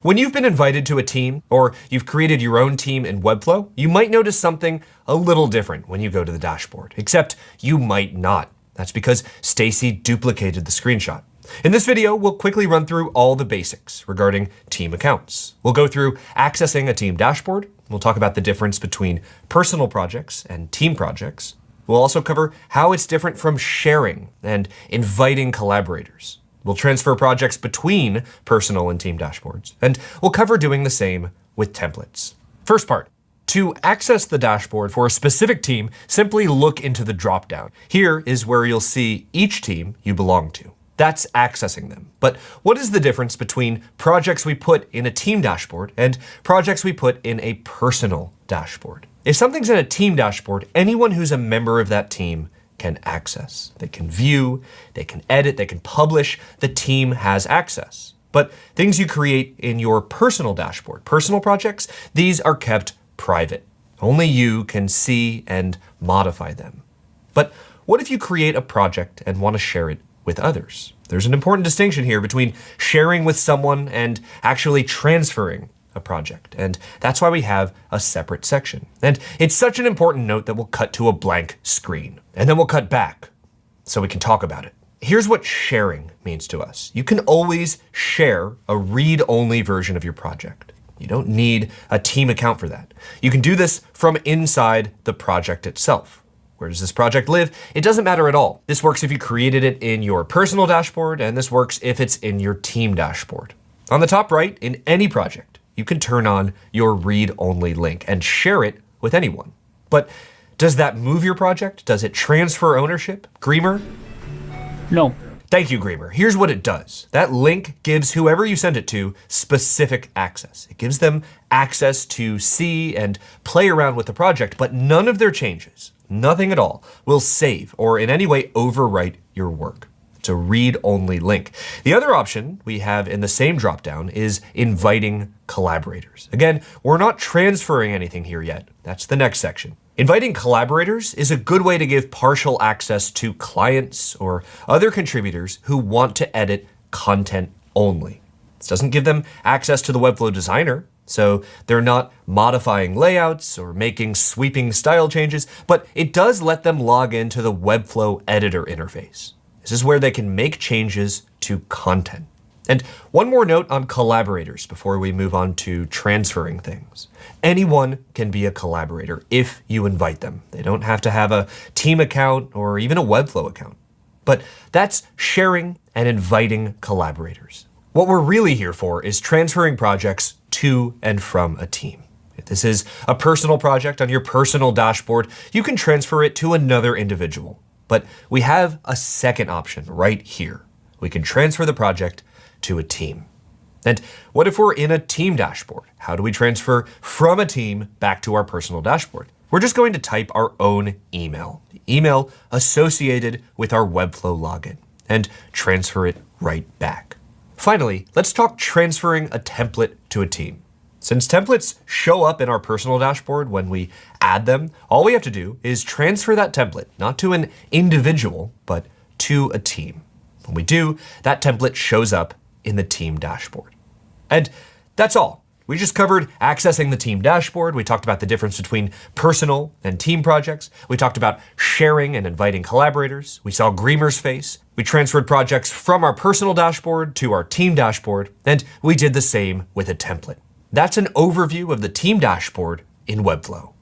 When you've been invited to a team, or you've created your own team in Webflow, you might notice something a little different when you go to the dashboard, except you might not. That's because Stacy duplicated the screenshot. In this video, we'll quickly run through all the basics regarding team accounts. We'll go through accessing a team dashboard. We'll talk about the difference between personal projects and team projects. We'll also cover how it's different from sharing and inviting collaborators. We'll transfer projects between personal and team dashboards, and we'll cover doing the same with templates. First part, to access the dashboard for a specific team, simply look into the dropdown. Here is where you'll see each team you belong to. That's accessing them. But what is the difference between projects we put in a team dashboard and projects we put in a personal dashboard? If something's in a team dashboard, anyone who's a member of that team can access. They can view, they can edit, they can publish. The team has access. But things you create in your personal dashboard, personal projects, these are kept private. Only you can see and modify them. But what if you create a project and want to share it with others? There's an important distinction here between sharing with someone and actually transferring a project. And that's why we have a separate section. And it's such an important note that we'll cut to a blank screen. And then we'll cut back so we can talk about it. Here's what sharing means to us. You can always share a read-only version of your project. You don't need a team account for that. You can do this from inside the project itself. Where does this project live? It doesn't matter at all. This works if you created it in your personal dashboard, and this works if it's in your team dashboard. On the top right, in any project, you can turn on your read-only link and share it with anyone. But does that move your project? Does it transfer ownership? Greamer? No. Thank you, Greamer. Here's what it does. That link gives whoever you send it to specific access. It gives them access to see and play around with the project, but none of their changes, nothing at all, will save or in any way overwrite your work. It's a read-only link. The other option we have in the same dropdown is inviting collaborators. Again, we're not transferring anything here yet. That's the next section. Inviting collaborators is a good way to give partial access to clients or other contributors who want to edit content only. This doesn't give them access to the Webflow designer, so they're not modifying layouts or making sweeping style changes, but it does let them log into the Webflow editor interface. This is where they can make changes to content. And one more note on collaborators before we move on to transferring things. Anyone can be a collaborator if you invite them. They don't have to have a team account or even a Webflow account. But that's sharing and inviting collaborators. What we're really here for is transferring projects to and from a team. If this is a personal project on your personal dashboard, you can transfer it to another individual. But we have a second option right here. We can transfer the project to a team. And what if we're in a team dashboard? How do we transfer from a team back to our personal dashboard? We're just going to type our own email, the email associated with our Webflow login, and transfer it right back. Finally, let's talk transferring a template to a team. Since templates show up in our personal dashboard when we add them, all we have to do is transfer that template, not to an individual, but to a team. When we do, that template shows up in the team dashboard. And that's all. We just covered accessing the team dashboard. We talked about the difference between personal and team projects. We talked about sharing and inviting collaborators. We saw Greamer's face. We transferred projects from our personal dashboard to our team dashboard, and we did the same with a template. That's an overview of the team dashboard in Webflow.